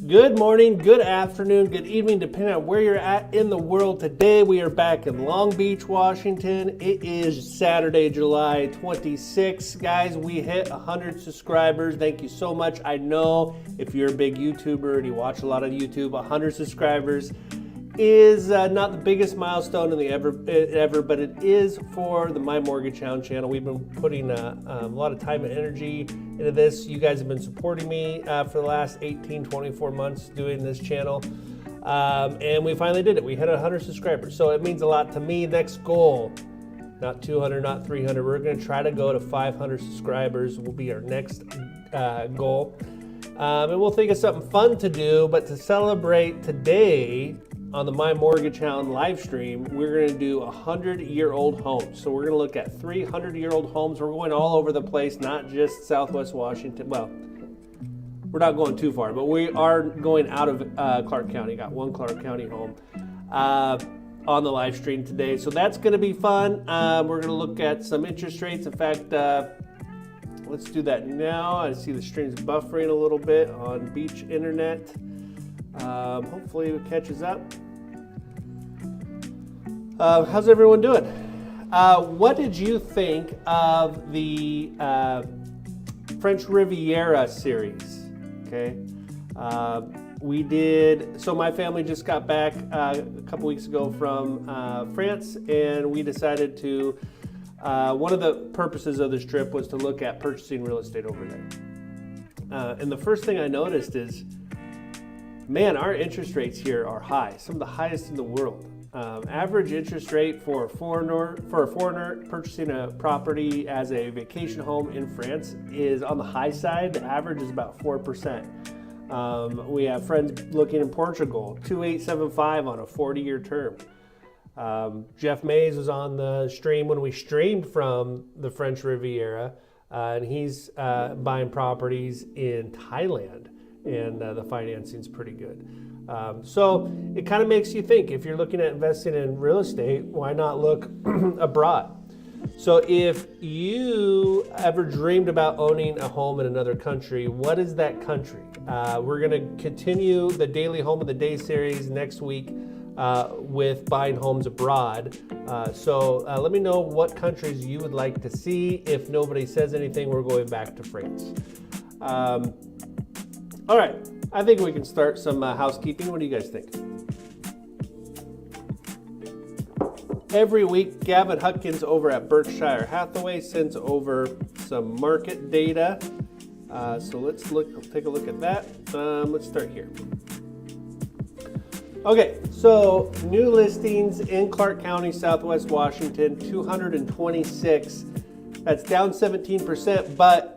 Good morning, good afternoon, good evening, depending on where you're at in the world. Today we are back in Long Beach, Washington. It is Saturday, July 26th. Guys, we hit 100 subscribers. Thank you so much. I know if you're a big YouTuber and you watch a lot of YouTube, 100 subscribers is not the biggest milestone in the ever, but it is for the My Mortgage Hound channel. We've been putting a lot of time and energy into this. You guys have been supporting me for the last 18, 24 months doing this channel. And we finally did it. We hit 100 subscribers. So it means a lot to me. Next goal, not 200, not 300. We're going to try to go to 500 subscribers will be our next goal. And we'll think of something fun to do, but to celebrate today, on the My Mortgage Hound live stream, we're going to do 100-year-old homes. So we're going to look at 300-year-old homes. We're going all over the place, not just Southwest Washington. Well, we're not going too far, but we are going out of Clark County. Got one Clark County home on the live stream today. So that's going to be fun. We're going to look at some interest rates. In fact, let's do that now. I see the stream's buffering a little bit on Beach Internet. Hopefully it catches up. How's everyone doing? What did you think of the French Riviera series? Okay. We did, so my family just got back a couple weeks ago from France, and we decided to, one of the purposes of this trip was to look at purchasing real estate over there. And the first thing I noticed is, man, our interest rates here are high, some of the highest in the world. Average interest rate for a foreigner purchasing a property as a vacation home in France is on the high side. The average is about 4%. We have friends looking in Portugal, 2.875 on a 40-year term. Jeff Mays was on the stream when we streamed from the French Riviera, and he's buying properties in Thailand. And the financing's pretty good. So it kind of makes you think, if you're looking at investing in real estate, why not look abroad? So if you ever dreamed about owning a home in another country, what is that country? We're going to continue the Daily Home of the Day series next week with buying homes abroad. So let me know what countries you would like to see. If nobody says anything, we're going back to France. All right, I think we can start some housekeeping. What do you guys think? Every week, Gavin Hutkins over at Berkshire Hathaway sends over some market data. So let's take a look at that. Let's start here. Okay, so new listings in Clark County, Southwest Washington, 226. That's down 17%, but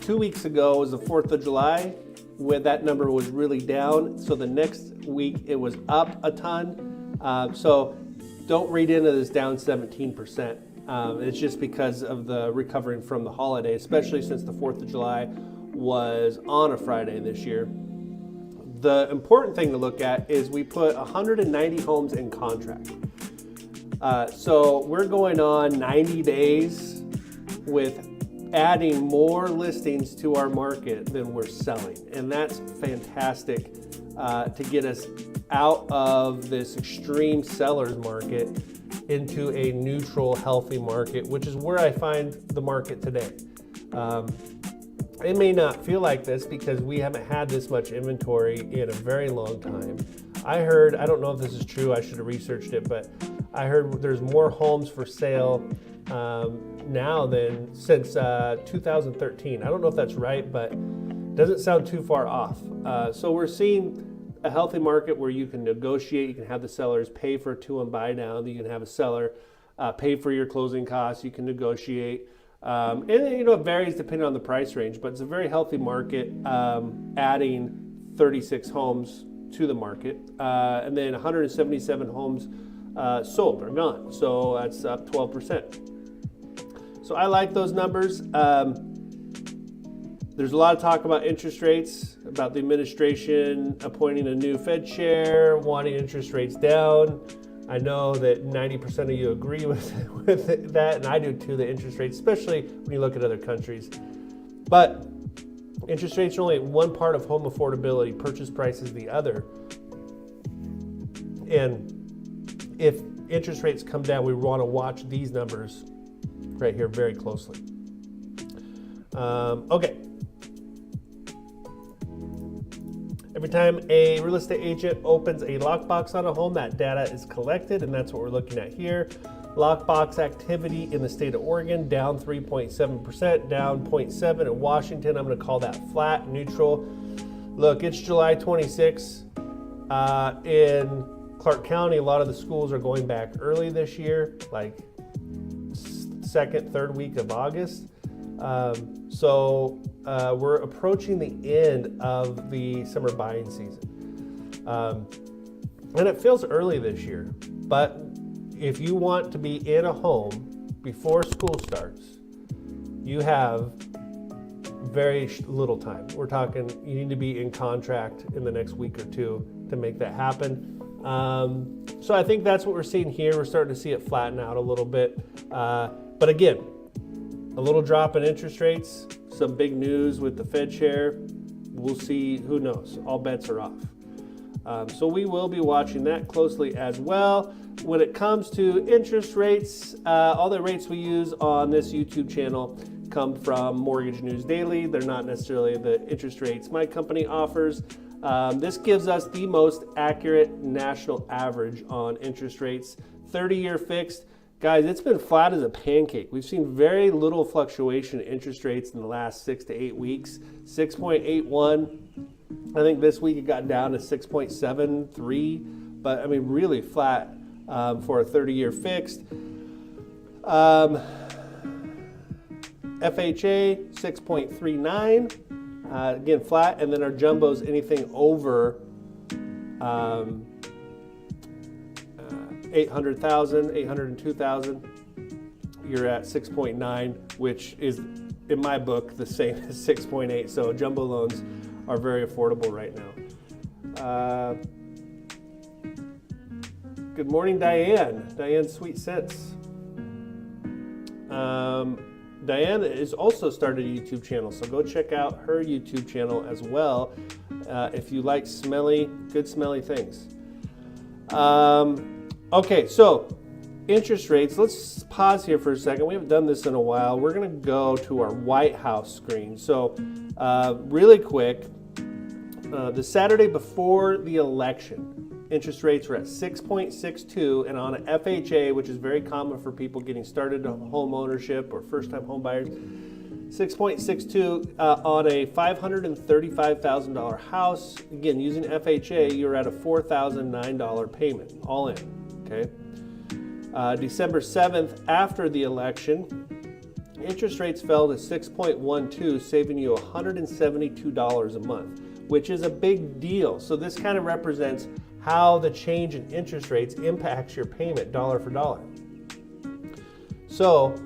2 weeks ago was the 4th of July, where that number was really down. So the next week it was up a ton. So don't read into this down 17%. It's just because of the recovering from the holiday, especially since the 4th of July was on a Friday this year. The important thing to look at is we put 190 homes in contract. So we're going on 90 days with adding more listings to our market than we're selling. And that's fantastic to get us out of this extreme seller's market into a neutral, healthy market, which is where I find the market today. It may not feel like this because we haven't had this much inventory in a very long time. I heard, I don't know if this is true, I should have researched it, but I heard there's more homes for sale now than since 2013. I don't know if that's right, but it doesn't sound too far off. So we're seeing a healthy market where you can negotiate, you can have the sellers pay for a to and buy down, you can have a seller pay for your closing costs, you can negotiate. And you know, it varies depending on the price range, but it's a very healthy market, adding 36 homes to the market, and then 177 homes sold or gone. So that's up 12%. So I like those numbers. There's a lot of talk about interest rates, about the administration appointing a new Fed chair, wanting interest rates down. I know that 90% of you agree with that, and I do too, the interest rates, especially when you look at other countries. But Interest rates are only one part of home affordability. Purchase price is the other. And if interest rates come down, we want to watch these numbers right here very closely. Okay. Every time a real estate agent opens a lockbox on a home, that data is collected, and that's what we're looking at here. Lockbox activity in the state of Oregon, down 3.7%, down 0.7 in Washington. I'm going to call that flat, neutral. Look, it's July 26. In Clark County, a lot of the schools are going back early this year, like second, third week of August. So we're approaching the end of the summer buying season. And it feels early this year, but if you want to be in a home before school starts, you have very little time. We're talking, you need to be in contract in the next week or two to make that happen. So I think that's what we're seeing here. We're starting to see it flatten out a little bit. But again, a little drop in interest rates, some big news with the Fed chair. We'll see, who knows? All bets are off. So we will be watching that closely as well. When it comes to interest rates, all the rates we use on this YouTube channel come from Mortgage News Daily. They're not necessarily the interest rates my company offers. This gives us the most accurate national average on interest rates. 30-year fixed. Guys, it's been flat as a pancake. We've seen very little fluctuation in interest rates in the last 6 to 8 weeks. 6.81. I think this week it got down to 6.73, but I mean really flat for a 30-year fixed. FHA 6.39, again flat, and then our jumbos anything over 800,000, 802,000, you're at 6.9, which is in my book the same as 6.8. So jumbo loans are very affordable right now. Good morning, Diane. Diane Sweet Sense. Diane has also started a YouTube channel, so go check out her YouTube channel as well if you like good smelly things. Okay, so interest rates. Let's pause here for a second. We haven't done this in a while. We're going to go to our White House screen. So really quick, the Saturday before the election, interest rates were at 6.62, and on an FHA, which is very common for people getting started in home ownership or first-time home buyers, 6.62 on a $535,000 house. Again, using FHA, you're at a $4,009 payment, all in. Okay. December 7th, after the election, interest rates fell to 6.12, saving you $172 a month, which is a big deal. So this kind of represents how the change in interest rates impacts your payment dollar for dollar. So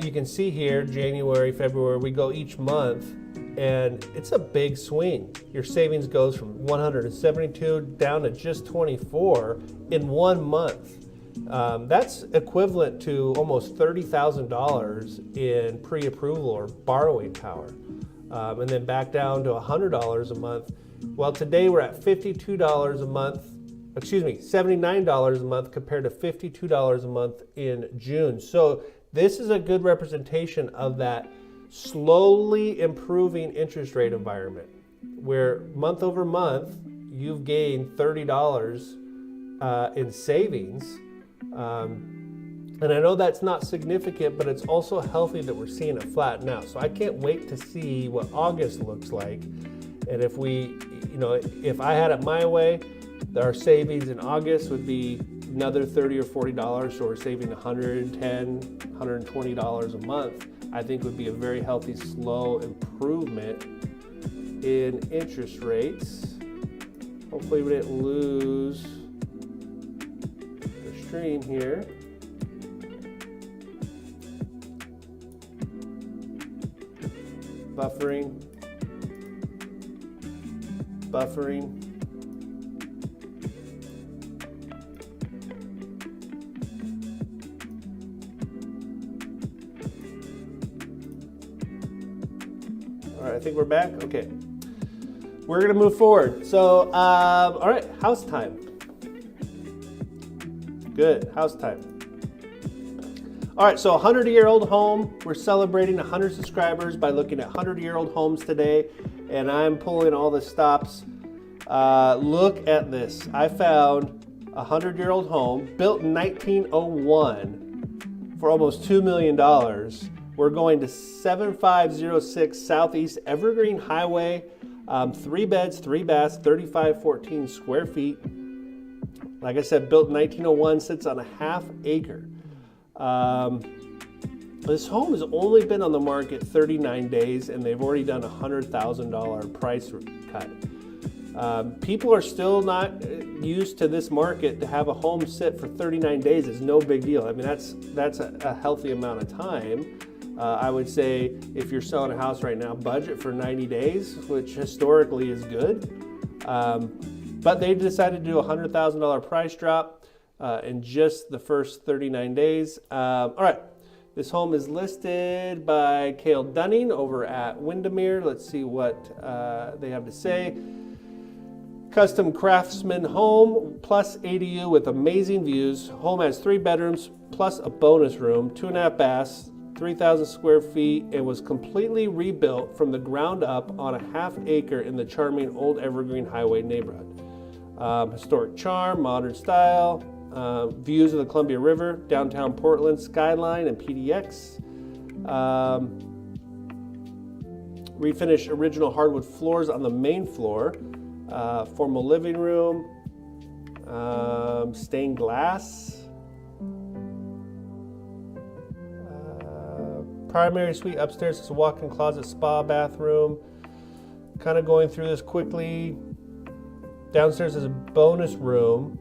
you can see here, January, February, we go each month, and it's a big swing. Your savings goes from 172 down to just 24 in 1 month. That's equivalent to almost $30,000 in pre-approval or borrowing power. And then back down to $100 a month. Well, today we're at $52 a month, $79 a month compared to $52 a month in June. So this is a good representation of that slowly improving interest rate environment where month over month you've gained $30 in savings. And I know that's not significant, but it's also healthy that we're seeing it flatten out. So I can't wait to see what August looks like. And if if I had it my way, our savings in August would be another $30 or $40. So we're saving $110, $120 a month. I think would be a very healthy, slow improvement in interest rates. Hopefully we didn't lose the stream here. Buffering. All I think we're back. Okay. We're going to move forward. So, all right, house time. Good, house time. All right, so 100-year-old home. We're celebrating 100 subscribers by looking at 100-year-old homes today, and I'm pulling all the stops. Look at this. I found a 100-year-old home built in 1901 for almost $2 million. We're going to 7506 Southeast Evergreen Highway. 3 beds, 3 baths, 3514 square feet. Like I said, built in 1901, sits on a half acre. This home has only been on the market 39 days, and they've already done a $100,000 price cut. People are still not used to this market. To have a home sit for 39 days is no big deal. I mean, that's a healthy amount of time. I would say if you're selling a house right now, budget for 90 days, which historically is good. But they decided to do a $100,000 price drop in just the first 39 days. All right, this home is listed by Cale Dunning over at Windermere. Let's see what they have to say. Custom craftsman home plus ADU with amazing views. Home has 3 bedrooms plus a bonus room, 2.5 baths, 3,000 square feet, and was completely rebuilt from the ground up on a half acre in the charming Old Evergreen Highway neighborhood. Historic charm, modern style, views of the Columbia River, downtown Portland skyline and PDX. Refinished original hardwood floors on the main floor. Formal living room, stained glass. Primary suite upstairs is a walk-in closet, spa, bathroom. Kind of going through this quickly. Downstairs is a bonus room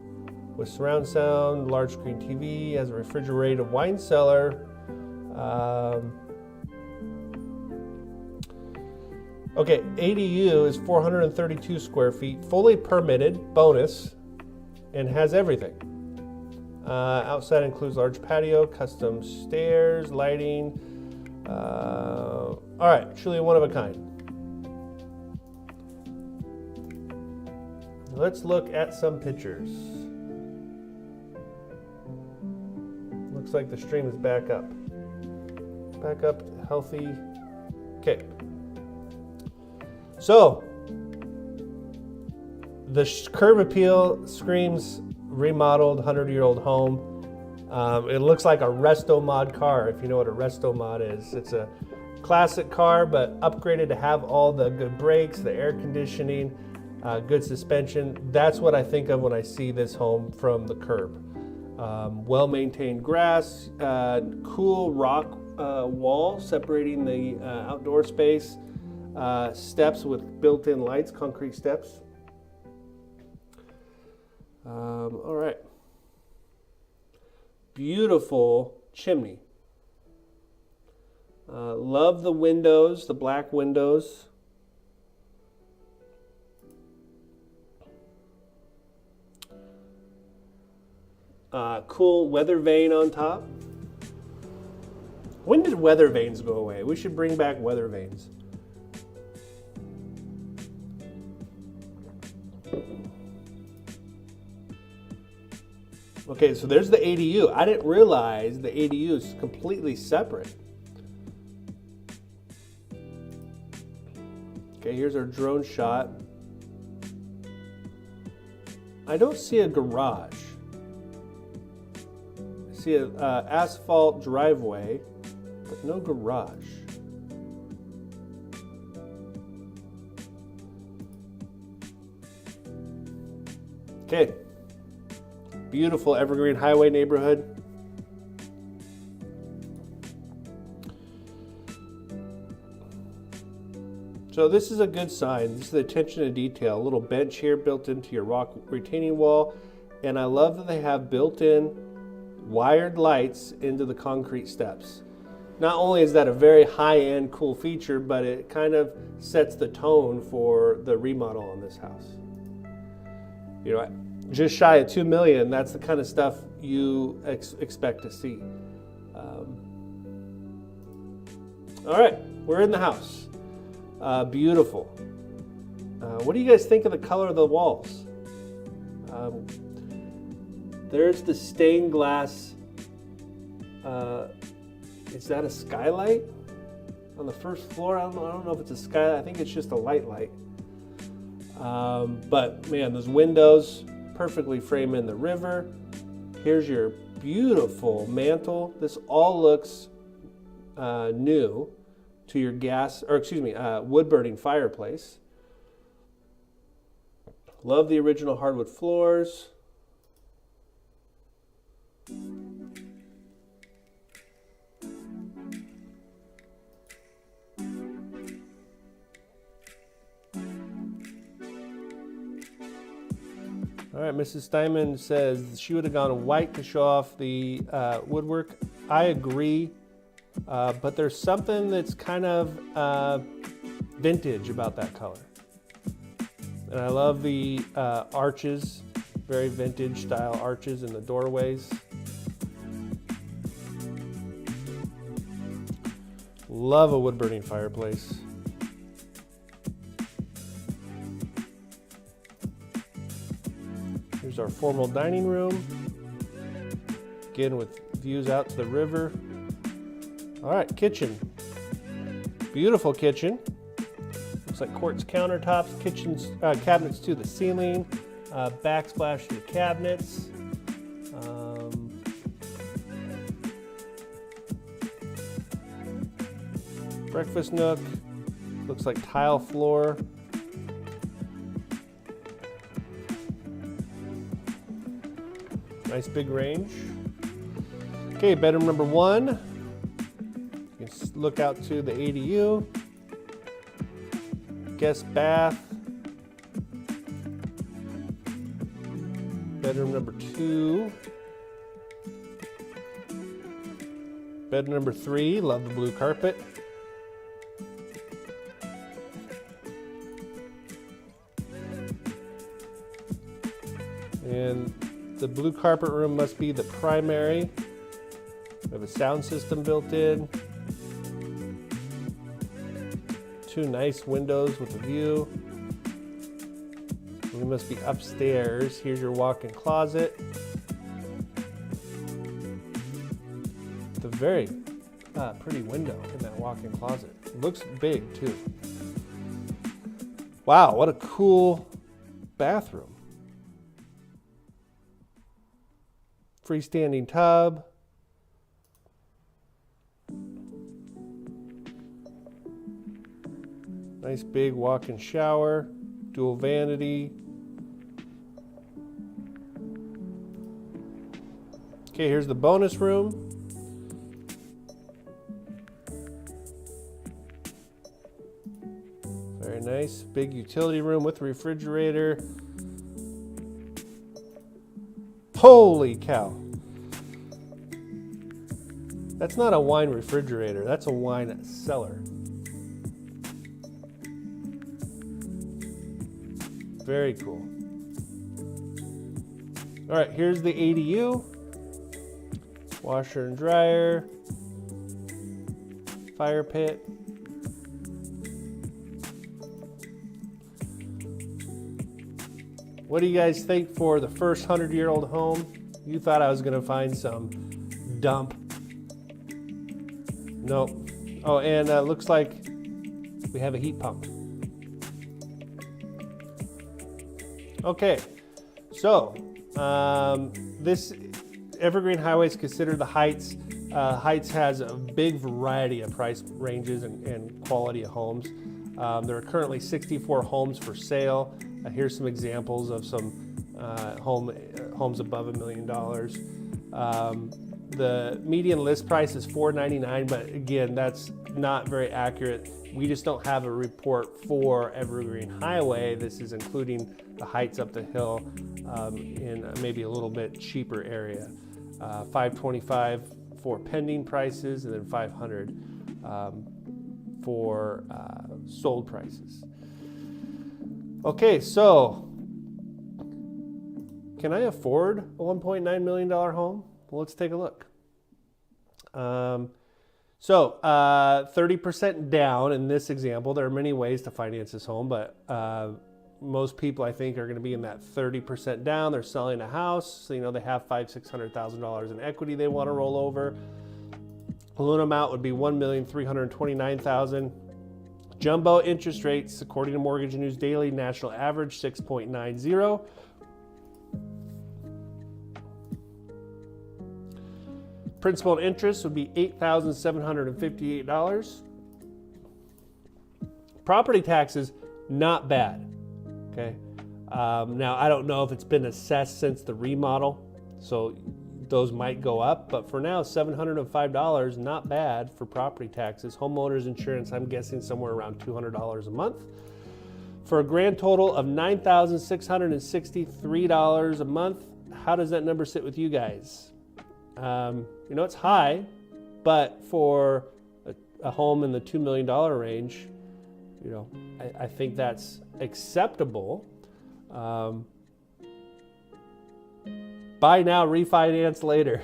with surround sound, large screen TV, has a refrigerated wine cellar. Okay, ADU is 432 square feet, fully permitted, bonus, and has everything. Outside includes large patio, custom stairs, lighting. All right, truly one of a kind. Let's look at some pictures. Looks like the stream is back up. Back up, healthy. Okay. So, the curb appeal screams remodeled 100-year-old home. It looks like a resto mod car, if you know what a resto mod is. It's a classic car, but upgraded to have all the good brakes, the air conditioning, good suspension. That's what I think of when I see this home from the curb. Well-maintained grass, cool rock wall separating the outdoor space, steps with built-in lights, concrete steps. All right. Beautiful chimney. Love the windows, the black windows. Cool weather vane on top. When did weather vanes go away? We should bring back weather vanes. Okay, so there's the ADU. I didn't realize the ADU is completely separate. Okay, here's our drone shot. I don't see a garage. I see an asphalt driveway, but no garage. Okay. Beautiful Evergreen Highway neighborhood. So this is a good sign. This is the attention to detail. A little bench here built into your rock retaining wall. And I love that they have built-in wired lights into the concrete steps. Not only is that a very high-end cool feature, but it kind of sets the tone for the remodel on this house. You know, just shy of $2 million, that's the kind of stuff you expect to see. All right, we're in the house. Beautiful. What do you guys think of the color of the walls? There's the stained glass. Is that a skylight on the first floor? I don't know if it's a skylight. I think it's just a light. But man, those windows perfectly frame in the river. Here's your beautiful mantle. This all looks new to your wood burning fireplace. Love the original hardwood floors. All right, Mrs. Steinman says she would have gone white to show off the woodwork. I agree, but there's something that's kind of vintage about that color. And I love the arches, very vintage style arches in the doorways. Love a wood burning fireplace. Here's our formal dining room. Again, with views out to the river. All right, kitchen. Beautiful kitchen. Looks like quartz countertops, cabinets to the ceiling, backsplash to the cabinets. Breakfast nook. Looks like tile floor. Nice big range. Okay, bedroom number 1. You can look out to the ADU. Guest bath. Bedroom number 2. Bed number 3, love the blue carpet. And the blue carpet room must be the primary. We have a sound system built in. 2 nice windows with a view. We must be upstairs. Here's your walk-in closet. It's a very pretty window in that walk-in closet. It looks big too. Wow, what a cool bathroom. Freestanding tub. Nice big walk-in shower, dual vanity. Okay, here's the bonus room. Very nice, big utility room with refrigerator. Holy cow. That's not a wine refrigerator, that's a wine cellar. Very cool. All right, here's the ADU. Washer and dryer. Fire pit. What do you guys think for the first 100-year-old home? You thought I was gonna find some dump. Nope. Oh, and looks like we have a heat pump. Okay, so this Evergreen Highway is considered the Heights. Heights has a big variety of price ranges and quality of homes. There are currently 64 homes for sale. Here's some examples of some homes above $1 million. The median list price is $499, but again, that's not very accurate. We just don't have a report for Evergreen Highway. This is including the Heights up the hill in maybe a little bit cheaper area. $525 for pending prices, and then $500 for sold prices. Okay, so can I afford a $1.9 million home? Well, let's take a look. So 30% down in this example. There are many ways to finance this home, but most people I think are going to be in that 30% down. They're selling a house, so they have $500,000-$600,000 in equity they want to roll over. Loan amount would be $1,329,000. Jumbo interest rates, according to Mortgage News Daily, national average 6.90. Principal and interest would be $8,758. Property taxes, not bad. Okay. Now, I don't know if it's been assessed since the remodel, so those might go up, but for now, $705, not bad for property taxes. Homeowners insurance, I'm guessing somewhere around $200 a month. For a grand total of $9,663 a month. How does that number sit with you guys? It's high, but for a home in the $2 million range, I think that's acceptable. Buy now, refinance later.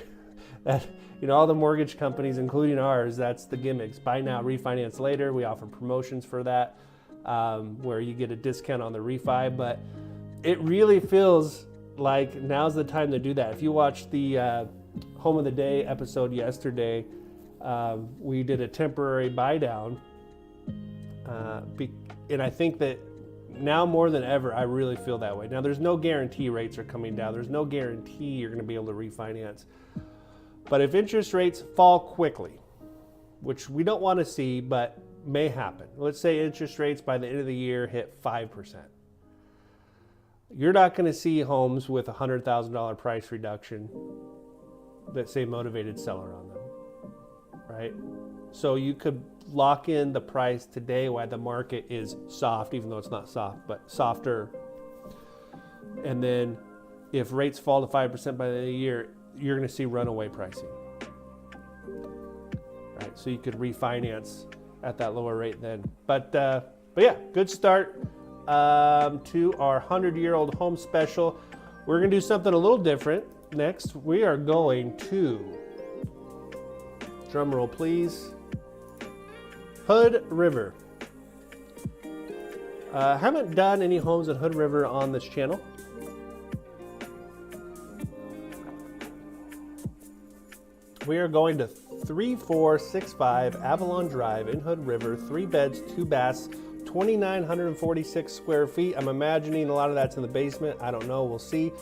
That, all the mortgage companies, including ours, that's the gimmicks. Buy now, refinance later. We offer promotions for that, where you get a discount on the refi, but it really feels like now's the time to do that. If you watched the Home of the Day episode yesterday, we did a temporary buy down, and I think that now more than ever, I really feel that way. Now, there's no guarantee rates are coming down. There's no guarantee you're going to be able to refinance. But if interest rates fall quickly, which we don't want to see, but may happen. Let's say interest rates by the end of the year hit 5%. You're not going to see homes with a $100,000 price reduction that say motivated seller on them, right? So you could lock in the price today while the market is soft, even though it's not soft, but softer. And then if rates fall to 5% by the end of the year, you're going to see runaway pricing, right? So you could refinance at that lower rate then. But yeah, good start to our 100-year-old home special. We're going to do something a little different. Next, we are going to, drum roll please, Hood River. Haven't done any homes at Hood River on this channel. We are going to 3465 Avalon Drive in Hood River, 3 beds, 2 baths, 2,946 square feet. I'm imagining a lot of that's in the basement. I don't know, we'll see.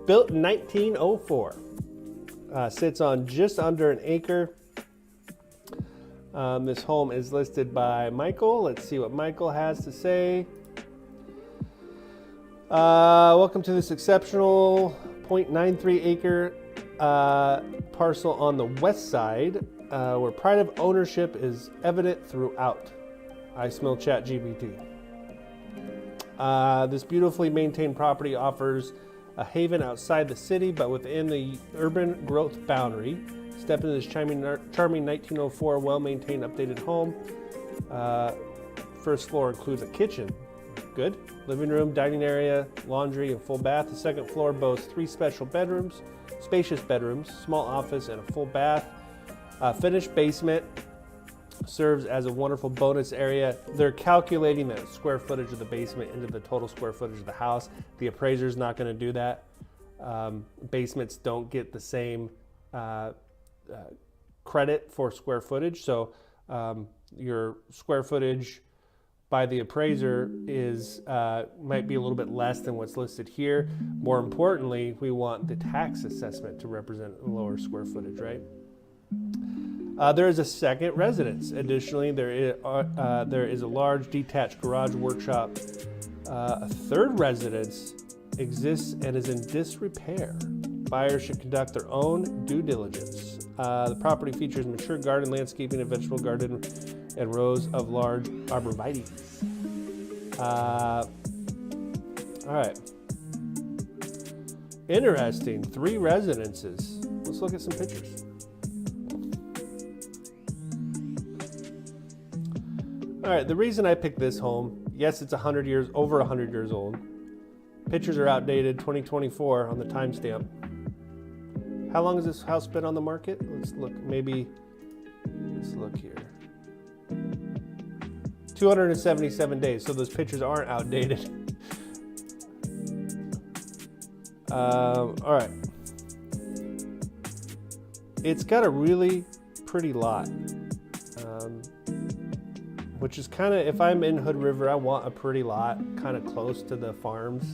Built in 1904. Sits on just under an acre. This home is listed by Michael. Let's see what Michael has to say. Welcome to this exceptional 0.93 acre parcel on the west side, where pride of ownership is evident throughout. I smell ChatGPT. This beautifully maintained property offers a haven outside the city, but within the urban growth boundary. Step into this charming 1904 well-maintained, updated home. First floor includes a kitchen. Good. Living room, dining area, laundry, and full bath. The second floor boasts 3 special bedrooms, spacious bedrooms, small office, and a full bath. Finished basement serves as a wonderful bonus area. They're calculating the square footage of the basement into the total square footage of the house. The appraiser's not going to do that. Basements don't get the same credit for square footage, so your square footage by the appraiser is might be a little bit less than what's listed here. More importantly, we want the tax assessment to represent a lower square footage, right? There is a second residence. Additionally, there is a large detached garage workshop. A third residence exists and is in disrepair. Buyers should conduct their own due diligence. The property features mature garden, landscaping, and vegetable garden, and rows of large arborvitaes. All right. Interesting. 3 residences. Let's look at some pictures. All right, the reason I picked this home, yes, it's over 100 years old. Pictures are outdated, 2024 on the timestamp. How long has this house been on the market? Let's look, maybe Let's look here. 277 days, so those pictures aren't outdated. All right. It's got a really pretty lot, which is kind of, if I'm in Hood River, I want a pretty lot kind of close to the farms.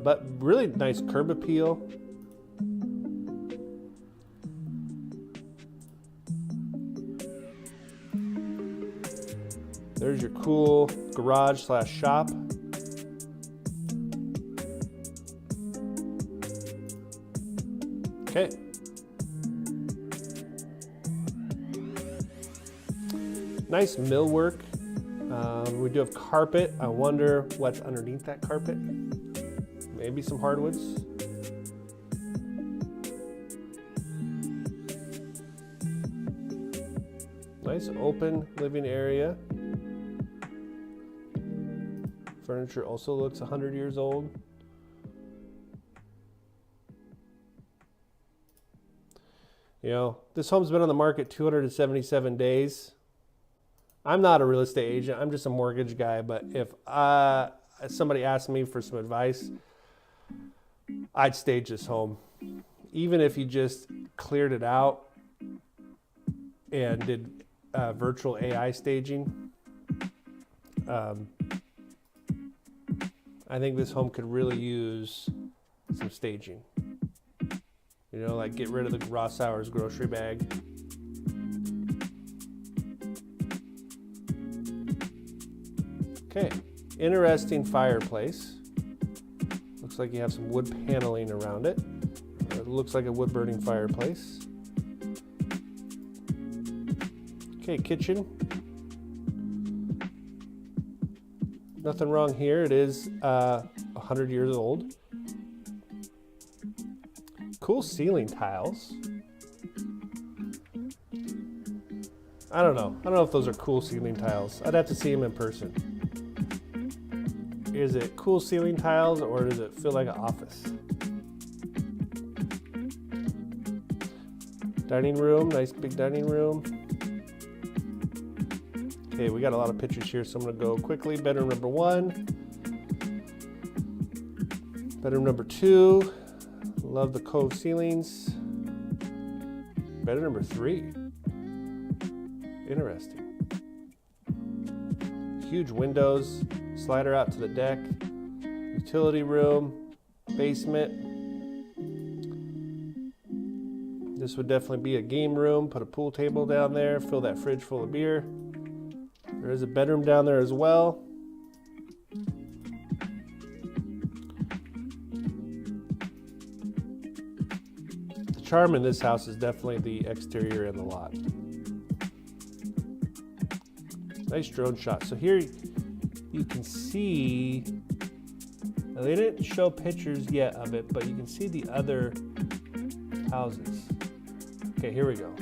But really nice curb appeal. There's your cool garage / shop. Okay. Nice millwork. We do have carpet. I wonder what's underneath that carpet. Maybe some hardwoods. Nice open living area. Furniture also looks 100 years old. You know, this home's been on the market 277 days. I'm not a real estate agent. I'm just a mortgage guy. But if somebody asked me for some advice, I'd stage this home. Even if you just cleared it out and did virtual AI staging, I think this home could really use some staging. You know, like get rid of the Ross Sowers grocery bag. Okay, interesting fireplace. Looks like you have some wood paneling around it. It looks like a wood burning fireplace. Okay, kitchen. Nothing wrong here. It is 100 years old. Cool ceiling tiles. I don't know. I don't know if those are cool ceiling tiles. I'd have to see them in person. Is it cool ceiling tiles or does it feel like an office? Dining room, nice big dining room. Okay, we got a lot of pictures here, so I'm gonna go quickly. Bedroom number 1. Bedroom number 2. Love the cove ceilings. Bedroom number 3. Interesting. Huge windows, slider out to the deck, utility room, basement. This would definitely be a game room. Put a pool table down there, fill that fridge full of beer. There is a bedroom down there as well. The charm in this house is definitely the exterior and the lot. Nice drone shot. So here you can see, now they didn't show pictures yet of it, but you can see the other houses. Okay, here we go.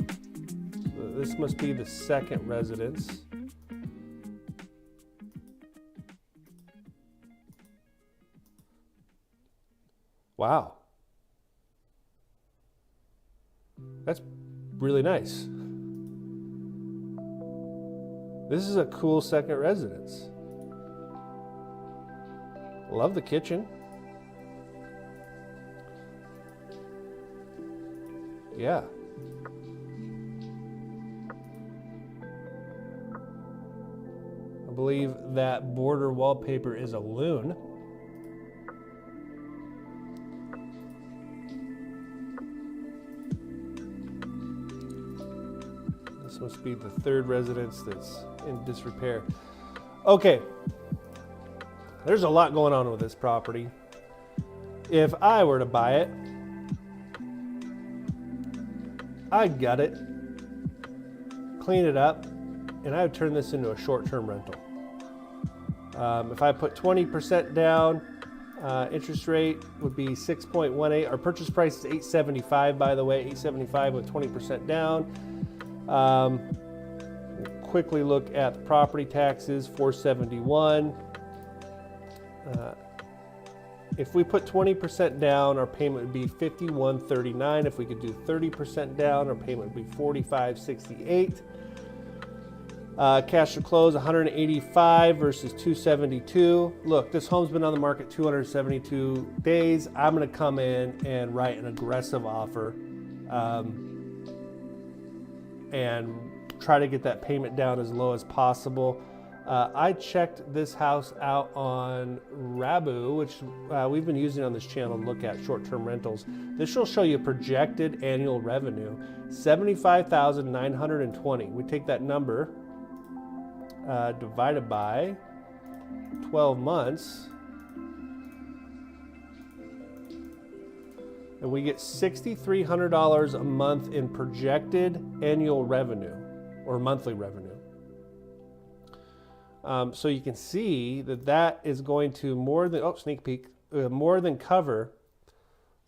So this must be the second residence. Wow. That's really nice. This is a cool second residence. Love the kitchen. Yeah. I believe that border wallpaper is a loon. This must be the third residence that's in disrepair. Okay, there's a lot going on with this property. If I were to buy it, I'd gut it, clean it up, and I would turn this into a short-term rental. If I put 20% down, interest rate would be 6.18. Our purchase price is $875, by the way, $875 with 20% down. Quickly look at the property taxes, $471. if we put 20% down, our payment would be $51.39. If we could do 30% down, our payment would be $45.68. Cash to close, $185 versus $272. Look, this home's been on the market 272 days. I'm going to come in and write an aggressive offer and try to get that payment down as low as possible. I checked this house out on Rabu, which we've been using on this channel to look at short-term rentals. This will show you projected annual revenue, $75,920. We take that number divided by 12 months, and we get $6,300 a month in projected annual revenue or monthly revenue. So you can see that that is going to more than, sneak peek, more than cover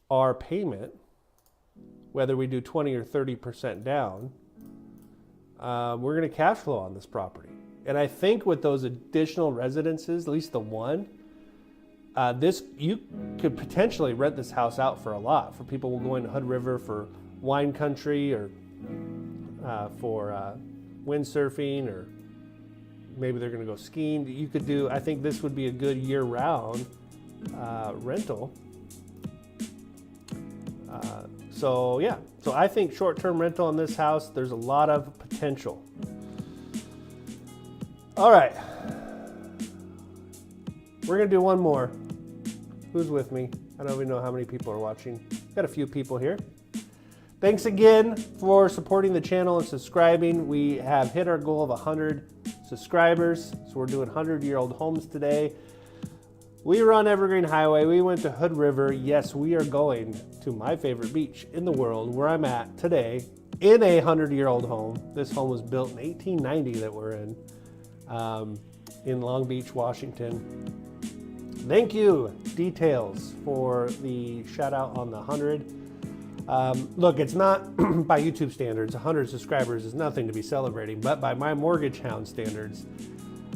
our payment, whether we do 20 or 30% down. We're going to cash flow on this property. And I think with those additional residences, at least the one, you could potentially rent this house out for a lot, for people going to Hood River for wine country, or for windsurfing, or maybe they're going to go skiing. You could do, I think this would be a good year-round rental. So I think short-term rental on this house, there's a lot of potential. All right, we're going to do one more. Who's with me? I don't even know how many people are watching. Got a few people here. Thanks again for supporting the channel and subscribing. We have hit our goal of 100 subscribers, so we're doing 100-year-old homes today. We were on Evergreen Highway. We went to Hood River. Yes, we are going to my favorite beach in the world, where I'm at today, in a 100-year-old home. This home was built in 1890 that we're in Long Beach, Washington. Thank you, Details, for the shout out on the 100. Look, it's not by YouTube standards, 100 subscribers is nothing to be celebrating, but by my mortgage hound standards,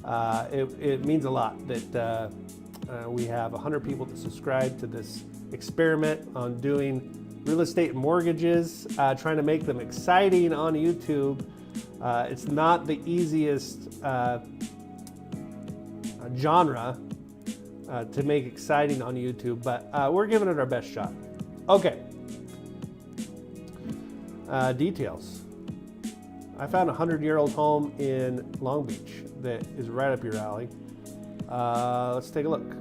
it means a lot that we have 100 people to subscribe to this experiment on doing real estate and mortgages, trying to make them exciting on YouTube. It's not the easiest genre to make exciting on YouTube, but we're giving it our best shot. Okay. Details. I found a 100-year-old home in Long Beach that is right up your alley. Let's take a look.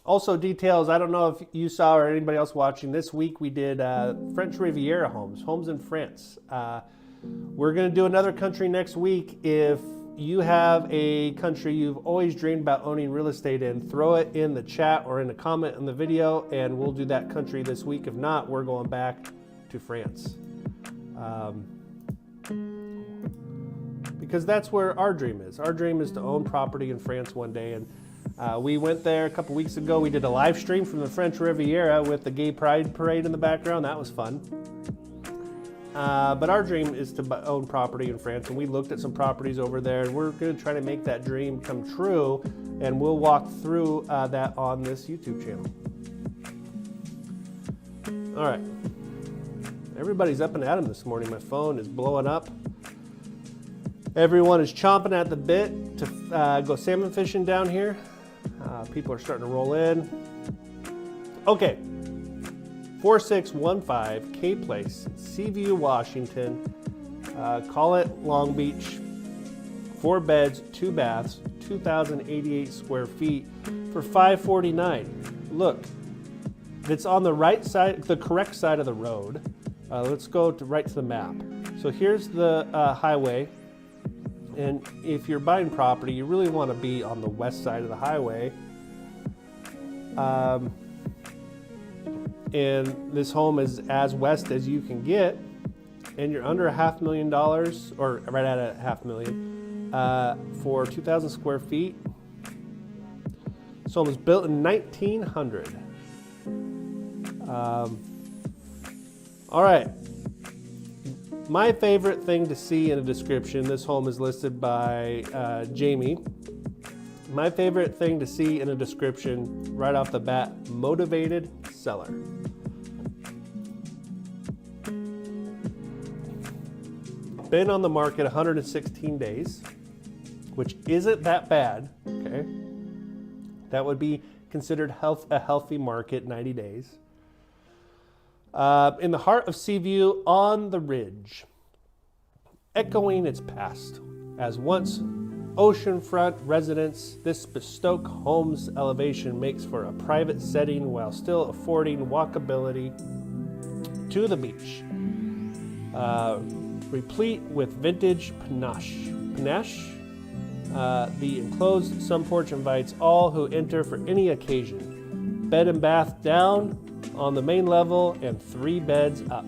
Also, Details, I don't know if you saw or anybody else watching, this week we did French Riviera homes in France. We're going to do another country next week. If you have a country you've always dreamed about owning real estate in, throw it in the chat or in a comment in the video, and we'll do that country this week. If not, we're going back to France. Because that's where our dream is. Our dream is to own property in France one day, and we went there a couple weeks ago. We did a live stream from the French Riviera with the Gay Pride Parade in the background. That was fun. But our dream is to own property in France, and we looked at some properties over there, and we're going to try to make that dream come true, and we'll walk through that on this YouTube channel. All right. Everybody's up and at 'em this morning. My phone is blowing up. Everyone is chomping at the bit to go salmon fishing down here. People are starting to roll in. Okay. 4615 K Place, Seaview, Washington. Call it Long Beach. 4 beds, 2 baths, 2,088 square feet for $549. Look, it's on the right side, the correct side of the road. Let's go right to the map. So here's the highway. And if you're buying property, you really want to be on the west side of the highway. And this home is as west as you can get, and you're under $500,000, or right at $500,000, for 2,000 square feet. This home was built in 1900. All right, my favorite thing to see in a description, this home is listed by Jamie. My favorite thing to see in a description right off the bat, motivated seller. Been on the market 116 days, which isn't that bad, okay? That would be considered a healthy market, 90 days. In the heart of Seaview on the ridge, echoing its past. As once oceanfront residence, this bespoke home's elevation makes for a private setting while still affording walkability to the beach. Replete with vintage panache. The enclosed sun porch invites all who enter for any occasion. Bed and bath down on the main level and 3 beds up.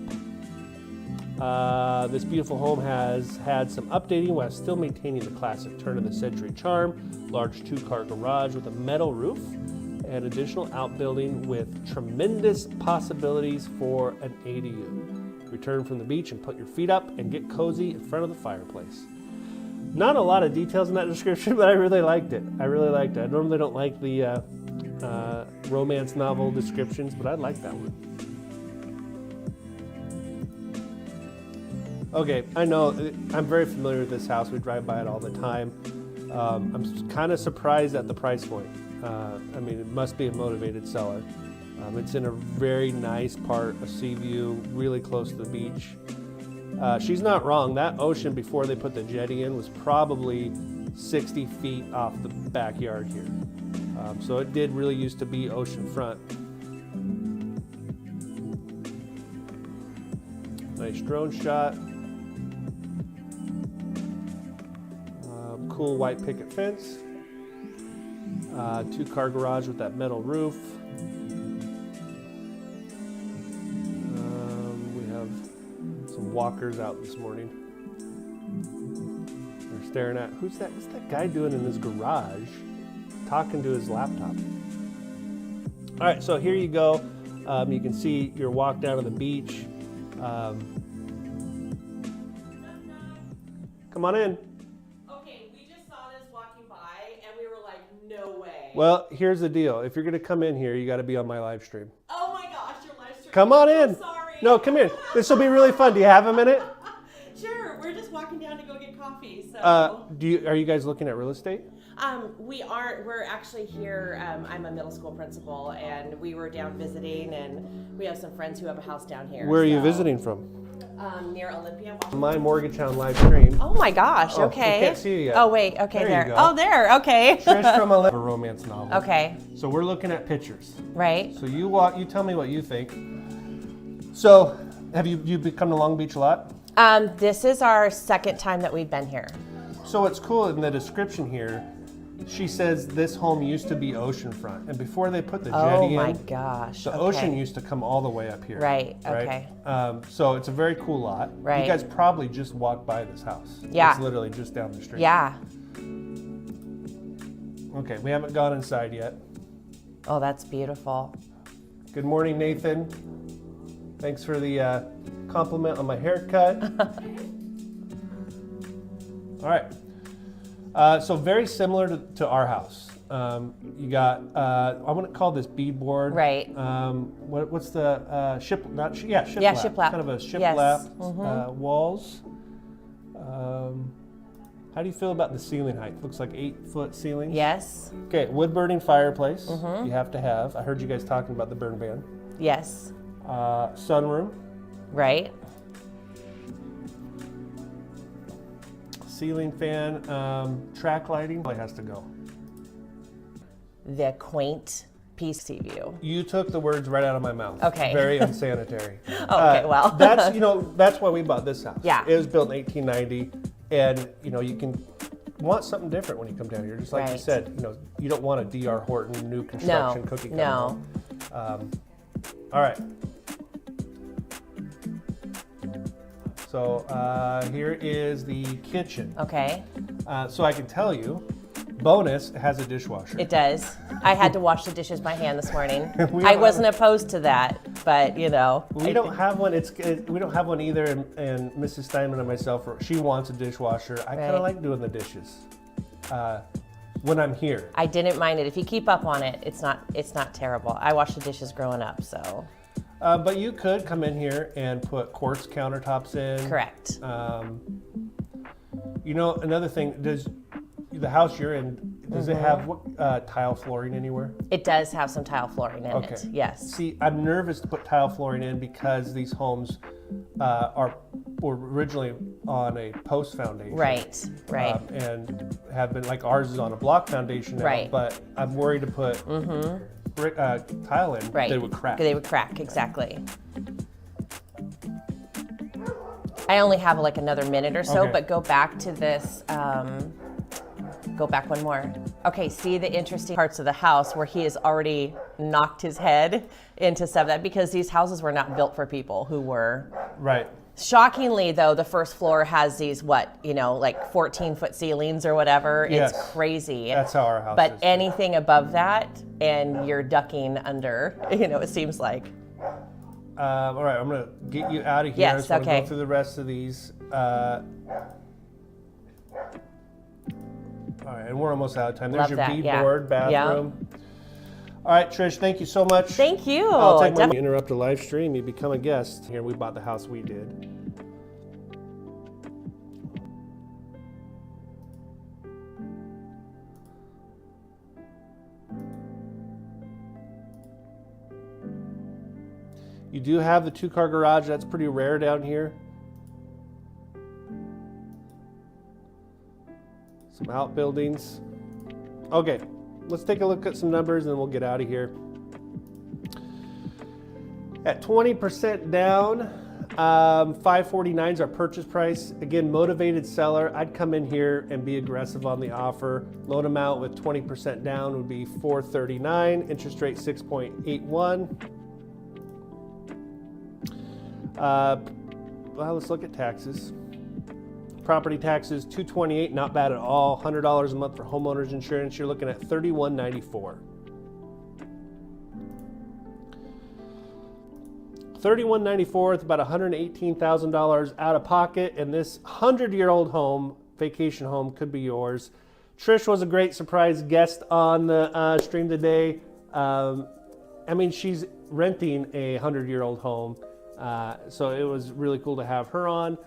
This beautiful home has had some updating while still maintaining the classic turn-of-the-century charm. Large 2-car garage with a metal roof and additional outbuilding with tremendous possibilities for an ADU. Return from the beach and put your feet up and get cozy in front of the fireplace. Not a lot of details in that description, but I really liked it. I normally don't like the romance novel descriptions, but I like that one. Okay, I know, I'm very familiar with this house. We drive by it all the time. I'm kind of surprised at the price point. I mean, it must be a motivated seller. It's in a very nice part of Seaview, really close to the beach. She's not wrong. That ocean before they put the jetty in was probably 60 feet off the backyard here. So it did really used to be oceanfront. Nice drone shot. Cool white picket fence. 2-car garage with that metal roof. We have some walkers out this morning. They're staring at, what's that guy doing in his garage? Talking to his laptop. All right, so here you go. You can see your walk down to the beach. Come on in. Okay, we just saw this walking by and we were like, no way. Well, here's the deal. If you're gonna come in here, you gotta be on my live stream. Oh my gosh, your live stream. Come on in. I'm sorry. No, come in. This will be really fun. Do you have a minute? Sure, we're just walking down to go get coffee. So Are you guys looking at real estate? we aren't. We're actually here. I'm a middle school principal, and we were down visiting, and we have some friends who have a house down here. Where are you visiting from? Near Olympia, Washington. My Mortgage Town live stream. Oh my gosh, Oh, okay. I can't see you yet. Oh wait, okay, There you go. Oh, there, okay. Trish from a romance novel. Okay. So we're looking at pictures. Right. So you tell me what you think. So have you come to Long Beach a lot? This is our second time that we've been here. So what's cool in the description here, she says this home used to be oceanfront, and before they put the jetty in, Oh my gosh. the okay. ocean used to come all the way up here. Right, okay. So it's a very cool lot. Right. You guys probably just walked by this house. Yeah. It's literally just down the street. Yeah. Okay, we haven't gone inside yet. Oh, that's beautiful. Good morning, Nathan. Thanks for the compliment on my haircut. All right. So very similar to our house. You got, I want to call this beadboard. Right. What's the shiplap? shiplap. Kind of a shiplap Yes. walls. How do you feel about the ceiling height? Looks like 8-foot ceilings. Yes. Okay, wood burning fireplace. You have to have. I heard you guys talking about the burn ban. Yes. Sunroom. Right. Ceiling fan, track lighting, probably has to go. The quaint PC view. You took the words right out of my mouth. Okay. Very unsanitary. Okay, well. That's why we bought this house. Yeah. It was built in 1890, and you can want something different when you come down here. Just like you Right. said, you don't want a D.R. Horton new construction cookie cutter home. All right. So here is the kitchen. Okay. So I can tell you, Bonus, it has a dishwasher. It does. I had to wash the dishes by hand this morning. We I don't wasn't opposed to that, but We don't have one. We don't have one either. And Mrs. Steinman and myself, she wants a dishwasher. I kind of like doing the dishes when I'm here. I didn't mind it. If you keep up on it, it's not terrible. I washed the dishes growing up, so. But you could come in here and put quartz countertops in. Correct. Another thing, does the house you're in, does it have tile flooring anywhere? It does have some tile flooring in it, yes. See, I'm nervous to put tile flooring in because these homes were originally on a post foundation. Right. And have been, like ours is on a block foundation now, but I'm worried to put brick, tile in, they would crack. They would crack, exactly. I only have like another minute or so, but go back to this, go back one more. Okay, see the interesting parts of the house where he has already knocked his head into some of that, because these houses were not built for people who were. Right. Shockingly though, the first floor has these, like 14-foot ceilings or whatever. Yes. It's crazy. That's how our house is. But anything above that and you're ducking under, it seems like. All right, I'm gonna get you out of here. Yes, I just want to okay. go through the rest of these. All right, and we're almost out of time. There's Love your that, beadboard bathroom. All right, Trish, thank you so much. Thank you. I'll take my interrupt a live stream. You become a guest. Here, we bought the house we did. You do have the 2-car garage. That's pretty rare down here. Some outbuildings. Okay, let's take a look at some numbers and then we'll get out of here. At 20% down, 549 is our purchase price. Again, motivated seller. I'd come in here and be aggressive on the offer. Loan amount with 20% down would be 439. Interest rate 6.81. Well, let's look at taxes. Property taxes, $228, not bad at all. $100 a month for homeowners insurance. You're looking at $31.94. $31.94 with about $118,000 out of pocket, and this 100-year-old home, vacation home, could be yours. Trish was a great surprise guest on the stream today. She's renting a 100-year-old home. So it was really cool to have her on.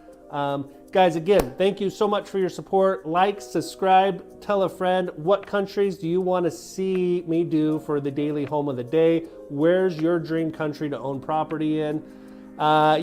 Guys, again, thank you so much for your support. Like, subscribe, tell a friend. What countries do you want to see me do for the daily home of the day? Where's your dream country to own property in?